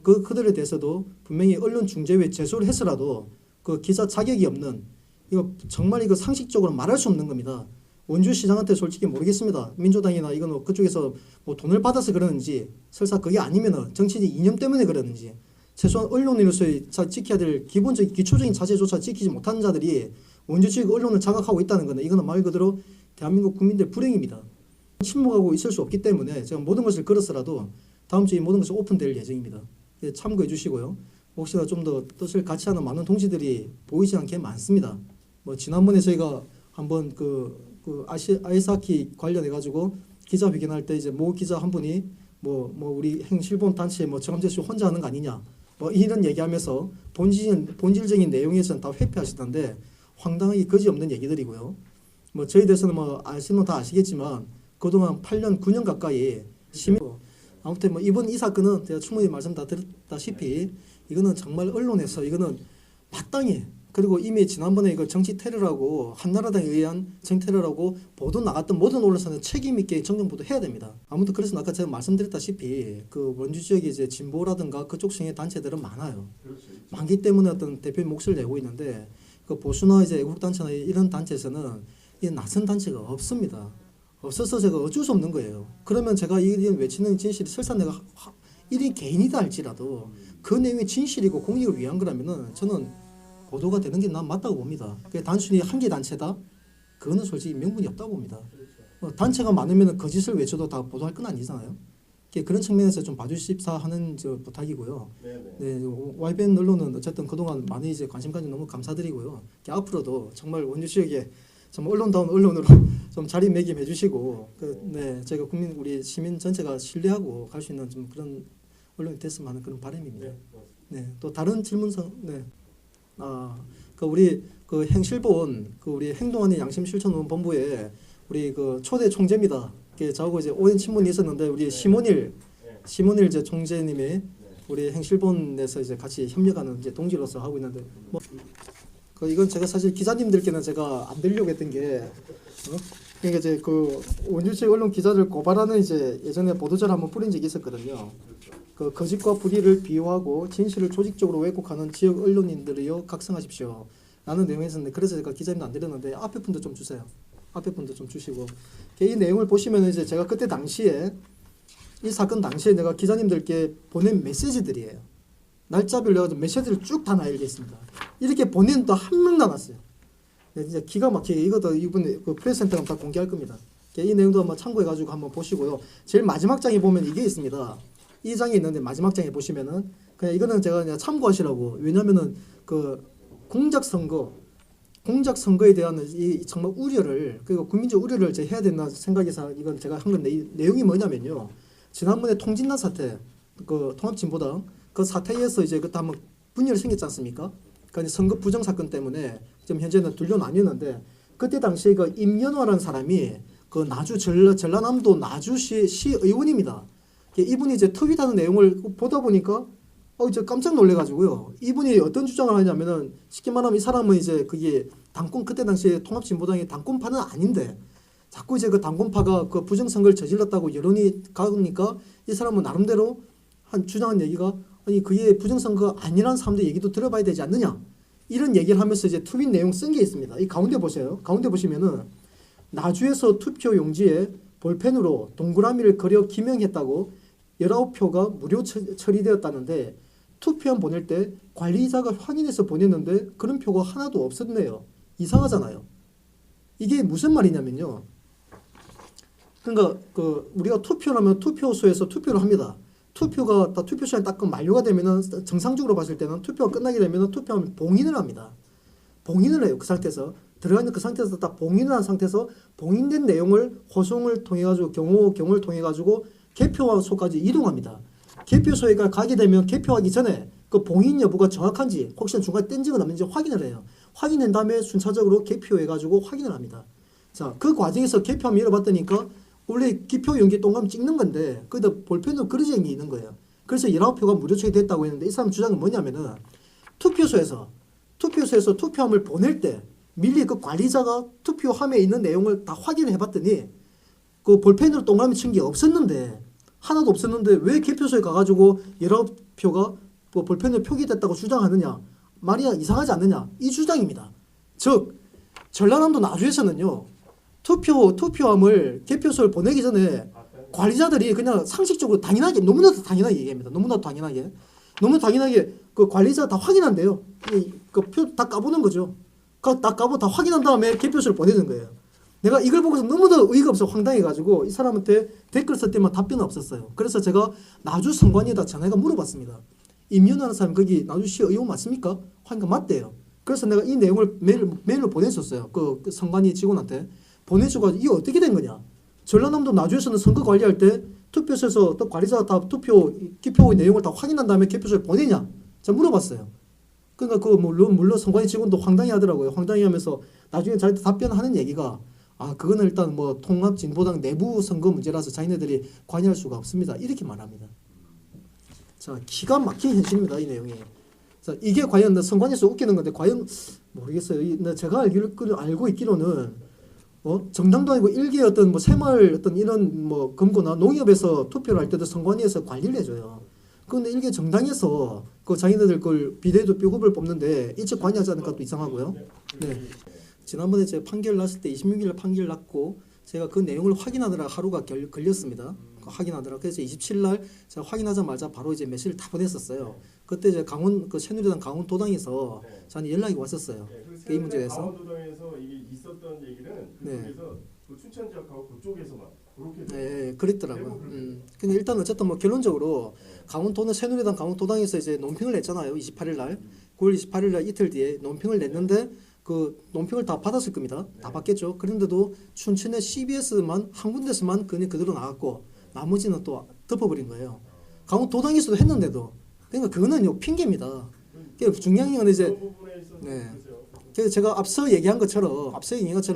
그들에 대해서도 분명히 언론 중재위에 제소를 해서라도 그 기자 자격이 없는 이거 정말 이거 상식적으로 말할 수 없는 겁니다. 원주시장한테 솔직히 모르겠습니다. 민주당이나 이건 그쪽에서 뭐 돈을 받아서 그러는지 설사 그게 아니면은 정치적 이념 때문에 그러는지 최소한 언론인으로서의 지켜야 될 기본적인 기초적인 자세조차 지키지 못하는 자들이 원주식 언론을 장악하고 있다는 거는 이거는 말 그대로 대한민국 국민들 불행입니다. 침묵하고 있을 수 없기 때문에 제가 모든 것을 걸어서라도 다음 주에 모든 것이 오픈될 예정입니다. 참고해 주시고요. 혹시나 좀 더 뜻을 같이 하는 많은 동지들이 보이지 않게 많습니다. 뭐 지난번에 저희가 한번 아이스하키 관련해 가지고 기자회견할 때 이제 모 기자 한 분이 뭐 우리 행실본 단체 뭐 정함재 씨 혼자 하는 거 아니냐 뭐 이런 얘기하면서 본질적인 내용에서는 다 회피하시던데 황당하게 거지없는 얘기들이고요. 뭐 저희 대해서는 뭐 아시는 분 다 아시겠지만 그동안 8년 9년 가까이 시민 아무튼 뭐 이번 이 사건은 제가 충분히 말씀 다 드렸다시피 이거는 정말 언론에서 이거는 마땅히 그리고 이미 지난번에 이거 정치 테러라고 한나라당에 의한 정치 테러라고 보도 나갔던 모든 언론사는 책임 있게 정정 보도해야 됩니다. 아무튼 그래서 아까 제가 말씀드렸다시피 그 원주 지역에 이제 진보라든가 그쪽 성의 단체들은 많아요. 많기 때문에 어떤 대표 몫을 내고 있는데 그 보수나 이제 애국 단체나 이런 단체에서는 이 낯선 단체가 없습니다. 없어서 제가 어쩔 수 없는 거예요. 그러면 제가 이 외치는 진실이 설사 내가 1인 개인이다 할지라도 그 내용이 진실이고 공익을 위한 거라면은 저는 보도가 되는 게 난 맞다고 봅니다. 그게 단순히 한 개 단체다? 그거는 솔직히 명분이 없다고 봅니다. 단체가 많으면 거짓을 외쳐도 다 보도할 건 아니잖아요. 그런 측면에서 좀 봐주십사 하는 부탁이고요. 네, YBN 언론은 어쨌든 그동안 많이 이제 관심 가져 너무 감사드리고요. 앞으로도 정말 원주 지역에 좀 언론다운 언론으로 좀 자리매김해 주시고 네, 저희가 국민 우리 시민 전체가 신뢰하고 갈 수 있는 좀 그런 언론이 됐으면 하는 그런 바람입니다. 네, 또 다른 질문상 네. 우리 그 행실본 우리 행동하는 양심실천원 본부에 우리 그 초대 총재입니다. 저하고 이제 오랜 친분이 있었는데 우리 심원일 이제 총재님이 우리 행실본에서 이제 같이 협력하는 이제 동지로서 하고 있는데 뭐 이건 제가 사실 기자님들께는 제가 안 드리려고 했던 게 그러니까 이제 그 원주시 언론 기자들 고발하는 이제 예전에 보도자를 한번 뿌린 적이 있었거든요. 그 거짓과 불의를 비호하고 진실을 조직적으로 왜곡하는 지역 언론인들이요 각성하십시오. 라는 내용이 있었는데 그래서 제가 기자님도 안 드렸는데 앞에 분도 좀 주세요. 앞에 분도 좀 주시고 이 내용을 보시면 이제 제가 그때 당시에 이 사건 당시에 내가 기자님들께 보낸 메시지들이에요. 날짜별로 해가지고 메시지를 쭉 다 나열되어 있습니다. 이렇게 보낸 또 한 명도 안 왔어요. 네, 이제 기가 막히게 이것도 이번에 그 프레스센터가 다 공개할 겁니다. 이 내용도 한번 참고해가지고 한번 보시고요. 제일 마지막 장에 보면 이게 있습니다. 이 장이 있는데 마지막 장에 보시면은 그냥 이거는 제가 그냥 참고하시라고 왜냐면은 그 공작 선거에 대한 이 정말 우려를 그리고 국민적 우려를 제가 해야 된다 생각해서 이건 제가 한 건데 내용이 뭐냐면요. 지난번에 통진당 사태 그 통합진보당 그 사태에서 이제 그때 한번 분열이 생겼지 않습니까? 그러니까 선거 부정 사건 때문에 지금 현재는 둘로 나뉘었는데 그때 당시에 그 임연화라는 사람이 그 나주 전라남도 나주시 시의원입니다. 이분이 이제 트윗하는 내용을 보다 보니까 이제 깜짝 놀래가지고요. 이분이 어떤 주장을 하냐면은 쉽게 말하면 이 사람은 이제 그게 당권 그때 당시에 통합진보당이 당권파는 아닌데 자꾸 이제 그 당권파가 그 부정선거를 저질렀다고 여론이 가니까 이 사람은 나름대로 한 주장한 얘기가 아니 그게 부정선거 아니라는 사람들 얘기도 들어봐야 되지 않느냐 이런 얘기를 하면서 이제 트윗 내용 쓴 게 있습니다. 이 가운데 보세요. 가운데 보시면은 나주에서 투표 용지에 볼펜으로 동그라미를 그려 기명했다고 19표가 무료 처리되었다는데 투표함 보낼 때 관리자가 확인해서 보냈는데 그런 표가 하나도 없었네요. 이상하잖아요. 이게 무슨 말이냐면요. 그러니까 우리가 투표를 하면 투표소에서 투표를 합니다. 투표가 딱 투표 시간이 딱 만료가 되면은 정상적으로 봤을 때는 투표가 끝나게 되면은 투표하면 봉인을 합니다. 봉인을 해요. 그 상태에서 들어가 있는 그 상태에서 딱 봉인을 한 상태에서 봉인된 내용을 호송을 통해 가지고 경호를 통해 가지고 개표소까지 이동합니다. 개표소에 가게 되면 개표하기 전에 그 봉인 여부가 정확한지 혹시 중간에 뗀 적은 없는지 확인을 해요. 확인한 다음에 순차적으로 개표해 가지고 확인을 합니다. 자, 그 과정에서 개표함 열어봤더니까 원래 기표 용지 동그라미 찍는 건데 거기다 볼펜으로 그려진 게 있는 거예요. 그래서 19표가 무료 처리됐다고 했는데 이 사람 주장은 뭐냐면은 투표소에서 투표함을 보낼 때 미리 그 관리자가 투표함에 있는 내용을 다 확인을 해봤더니 그 볼펜으로 동그라미 친 게 없었는데 하나도 없었는데 왜 개표소에 가가지고 19표가 그 볼펜으로 표기됐다고 주장하느냐. 말이야 이상하지 않느냐. 이 주장입니다. 즉 전라남도 나주에서는요. 투표함을 개표소를 보내기 전에 관리자들이 그냥 상식적으로 당연하게 너무나도 당연하게 얘기합니다. 너무나도 당연하게 그 관리자 다 확인한대요. 그 표 다 까보는 거죠. 다 까보 다 확인한 다음에 개표소를 보내는 거예요. 내가 이걸 보고서 너무도 의의가 없어 황당해가지고 이 사람한테 댓글 쓸 때만 답변은 없었어요. 그래서 제가 나주 선관위에다 전화해가 물어봤습니다. 임윤하는 사람 거기 나주시 의원 맞습니까? 하니까 맞대요. 그래서 내가 이 내용을 메일로 보냈었어요. 그 선관위 직원한테. 보내줘가지고 이게 어떻게 된 거냐. 전라남도 나주에서는 선거 관리할 때 투표소에서 또 관리자가 다 기표 내용을 다 확인한 다음에 개표소에 보내냐. 제가 물어봤어요. 그러니까 물론 선관위 직원도 황당해 하더라고요. 황당해 하면서 나중에 자기들 답변하는 얘기가 그거는 일단 뭐 통합진보당 내부 선거 문제라서 자기네들이 관여할 수가 없습니다. 이렇게 말합니다. 자, 기가 막힌 현실입니다. 이 내용이. 자, 이게 과연 선관위에서 웃기는 건데 과연 모르겠어요. 제가 알고 있기로는 정당도 아니고 일개 어떤 뭐 새마을 어떤 이런 뭐 금고나 농협에서 투표를 할 때도 선관위에서 관리를 해줘요. 그런데 일개 정당에서 그 자기네들 그 비례대표 뽑는데 일찍 관여하지 않으니까 또 이상하고요. 네. 지난번에 제가 판결 났을 때 26일 판결 났고 제가 그 내용을 확인하느라 하루가 걸렸습니다. 확인하느라. 그래서 27일 날 제가 확인하자마자 바로 이제 메시지를 다 보냈었어요. 그때 이제 새누리당 강원도당에서 저한테 연락이 왔었어요. 이 문제에 대해서. 강원도당에서 이게 있었던 얘기는 그쪽에서 그 춘천 지역하고 그쪽에서만 그렇게. 네, 그랬더라고요. 근데 일단 어쨌든 뭐 결론적으로 강원도는 새누리당 강원도당에서 이제 논평을 냈잖아요. 28일 날. 9월 28일 날 이틀 뒤에 논평을 냈는데 그 논평을 다 받았을 겁니다. 다 받겠죠. 그런데도 춘천의 CBS만 한 군데서만 그대로 나갔고 나머지는 또 덮어버린 거예요. 강원도당에서도 했는데도. 그러니까 그거는 핑계입니다. 중요한 건 이제 그래서 제가 앞서 얘기한 것처럼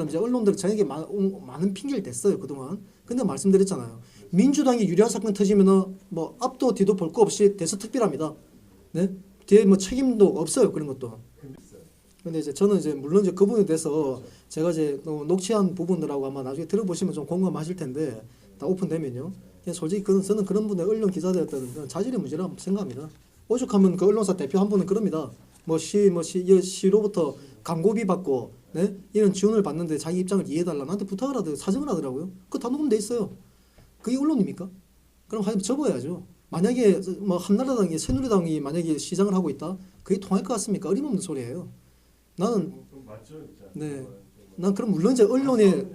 이제 언론들 저에게 많은 핑계를 댔어요 그동안. 근데 말씀드렸잖아요. 민주당이 유리한 사건 터지면은 뭐 앞도 뒤도 볼 거 없이 대서특필합니다. 네? 뒤에 뭐 책임도 없어요 그런 것도. 근데 이제 저는 이제 물론 이제 그 부분에 대해서 제가 이제 녹취한 부분들하고 아마 나중에 들어보시면 좀 공감하실 텐데 다 오픈되면요. 솔직히 저는 그런 분의 언론 기자들한테는 자질의 문제라고 생각합니다. 오죽하면 그 언론사 대표 한 분은 그럽니다. 시로부터 광고비 받고 네? 이런 지원을 받는데 자기 입장을 이해해달라 나한테 부탁을 하더라고요. 사정을 하더라고요. 그거 다 녹음돼 있어요. 그게 언론입니까? 그럼 하여튼 접어야죠. 만약에 뭐 한나라당이 새누리당이 만약에 시장을 하고 있다, 그게 통할 것 같습니까? 어림없는 소리예요. 나는 네, 난 그럼 물론 이제 언론에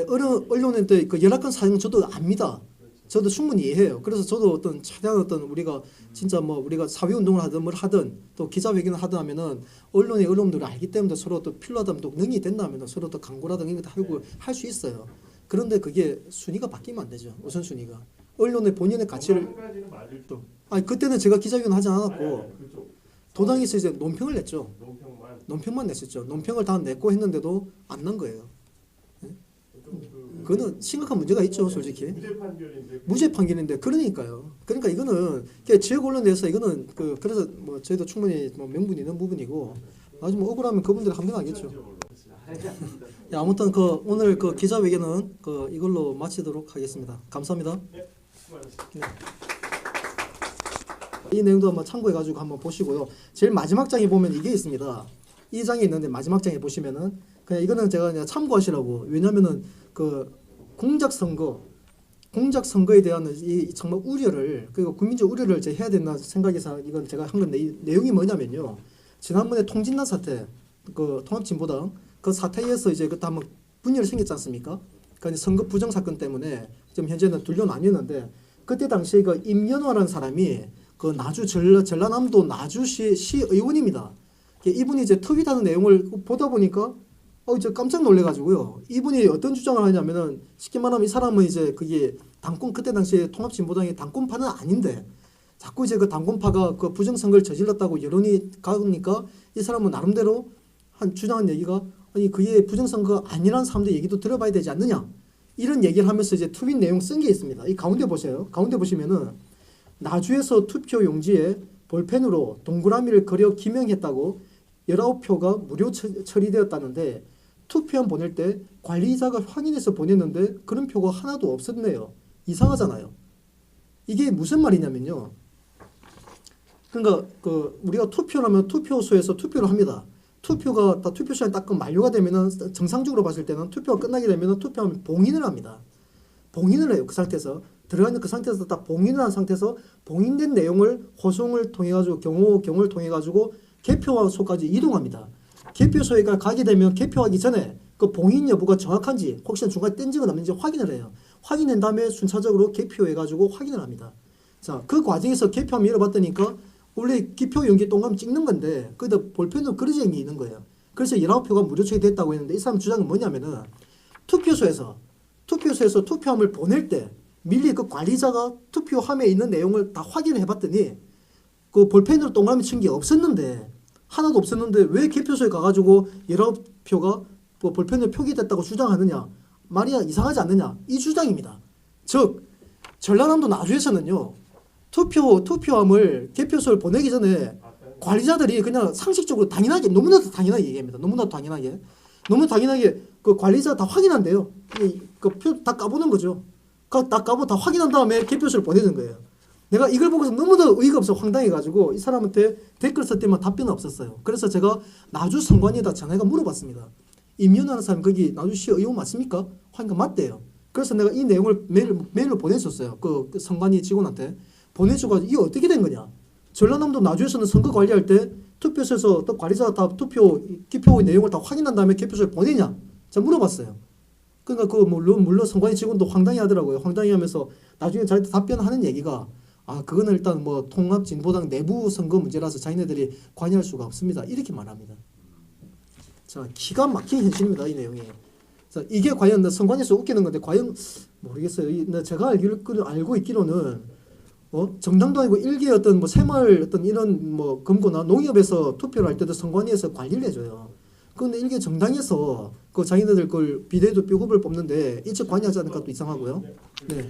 언론에 그 연락한 사정은 저도 압니다. 저도 충분히 이해해요. 그래서 저도 어떤 최대한 우리가 진짜 뭐 우리가 사회 운동을 하든 뭘 하든 또 기자회견을 하든 하면은 언론들을 알기 때문에 서로 또 필요하다면 또 능이 된다면 서로 또 광고라든가 이런 것도 하고 할 수 있어요. 그런데 그게 순위가 바뀌면 안 되죠. 우선순위가. 언론의 본연의 가치를 또 그때는 제가 기자회견 하지 않았고 도당에서 이제 논평을 냈죠. 논평만 냈었죠. 논평을 다 냈고 했는데도 안 난 거예요. 네? 그거는 심각한 문제가 있죠, 솔직히. 무죄 판결인데 그러니까요. 그러니까 이거는 지역 언론에서 이거는 그래서 뭐 저희도 충분히 뭐 명분이 있는 부분이고 나중에 뭐 억울하면 그분들이 판단하겠죠. 야, 아무튼 오늘 기자회견은 이걸로 마치도록 하겠습니다. 감사합니다. 네, 수고하셨습니다. 네. 이 내용도 한번 참고해가지고 한번 보시고요. 제일 마지막 장에 보면 이게 있습니다. 이 장에 있는데 마지막 장에 보시면은 그냥 이거는 제가 그냥 참고하시라고. 왜냐면은 그 공작 선거에 대한 이 정말 우려를, 그리고 국민적 우려를 제가 해야 된다 생각해서 이건 제가 한 건데, 이 내용이 뭐냐면요. 지난번에 통진당 사태, 그 통합진보당 그 사태에서 이제 그때 한번 분열이 생겼지 않습니까? 그러니까 선거 부정 사건 때문에 지금 현재는 둘로 나뉘었는데, 그때 당시에 그 임연화라는 사람이 그 나주 전라남도 나주시 시의원입니다. 이분이 이제 트윗하는 내용을 보다 보니까 이제 깜짝 놀래가지고요. 이분이 어떤 주장을 하냐면은, 쉽게 말하면 이 사람은 이제 그게 당권, 그때 당시에 통합진보당이 당권파는 아닌데 자꾸 이제 그 당권파가 그 부정선거를 저질렀다고 여론이 가니까 이 사람은 나름대로 한 주장한 얘기가, 아니 그게 부정선거가 아니라는 사람들 얘기도 들어봐야 되지 않느냐, 이런 얘기를 하면서 이제 트윗 내용 쓴 게 있습니다. 이 가운데 보세요. 가운데 보시면은 나주에서 투표 용지에 볼펜으로 동그라미를 그려 기명했다고 19표가 무료 처리되었다는데, 투표함 보낼 때 관리자가 확인해서 보냈는데 그런 표가 하나도 없었네요. 이상하잖아요. 이게 무슨 말이냐면요. 그러니까 그 우리가 투표라면 투표소에서 투표를 합니다. 투표가 다 투표 시간이 딱 만료가 되면은, 정상적으로 봤을 때는 투표가 끝나게 되면은 투표하면 봉인을 합니다. 봉인을 해요. 그 상태에서 들어가 있는 그 상태에서 딱 봉인을 한 상태에서 봉인된 내용을 호송을 통해 가지고 경호를 통해 가지고 개표소까지 이동합니다. 개표소에 가게 되면 개표하기 전에 그 봉인 여부가 정확한지, 혹시 중간에 뗀 적은 없는지 확인을 해요. 확인한 다음에 순차적으로 개표해가지고 확인을 합니다. 자, 그 과정에서 개표함 열어봤더니까 원래 기표 용기 동그라미 찍는 건데 거기다 볼펜으로 그려져 있는 게 있는 거예요. 그래서 19표가 무료 처리됐다고 했는데, 이 사람 주장은 뭐냐면은, 투표소에서 투표함을 보낼 때 미리 그 관리자가 투표함에 있는 내용을 다 확인을 해봤더니 그 볼펜으로 동그라미 친 게 없었는데, 하나도 없었는데 왜 개표소에 가가지고 19표가 뭐 볼펜으로 표기됐다고 주장하느냐, 말이야 이상하지 않느냐, 이 주장입니다. 즉 전라남도 나주에서는요, 투표함을 개표소에 보내기 전에 관리자들이 그냥 상식적으로 당연하게, 너무나도 당연하게 얘기합니다. 너무나도 당연하게 그 관리자 다 확인한대요. 그 표 다 까보는 거죠. 다 까보 다 확인한 다음에 개표소를 보내는 거예요. 내가 이걸 보고서 너무도 의의가 없어 황당해가지고 이 사람한테 댓글 썼더니 답변은 없었어요. 그래서 제가 나주 선관위에다 전화해가 물어봤습니다. 임연하는 사람 거기 나주시 의원 맞습니까? 하니까 맞대요. 그래서 내가 이 내용을 메일로 보내줬어요. 그 선관위 직원한테 보내줘가지고 이게 어떻게 된 거냐. 전라남도 나주에서는 선거 관리할 때 투표소에서 또 관리자가 다 기표 내용을 다 확인한 다음에 개표소에 보내냐? 제가 물어봤어요. 그러니까 그 물론 선관위 직원도 황당해 하더라고요. 황당해 하면서 나중에 자기들 답변하는 얘기가, 그거는 일단 뭐 통합진보당 내부 선거 문제라서 자기네들이 관여할 수가 없습니다. 이렇게 말합니다. 자, 기가 막힌 현실입니다. 이 내용이. 자, 이게 과연 선관위에서 웃기는 건데, 과연 모르겠어요. 제가 알고 있기로는 정당도 아니고 일개 어떤 뭐 새마을 어떤 이런 뭐 금고나 농협에서 투표를 할 때도 선관위에서 관리를 해줘요. 그런데 일개 정당에서 그 자기네들 걸 비례도 뼈급을 뽑는데 일찍 관여하지 않는 것도 이상하고요. 네.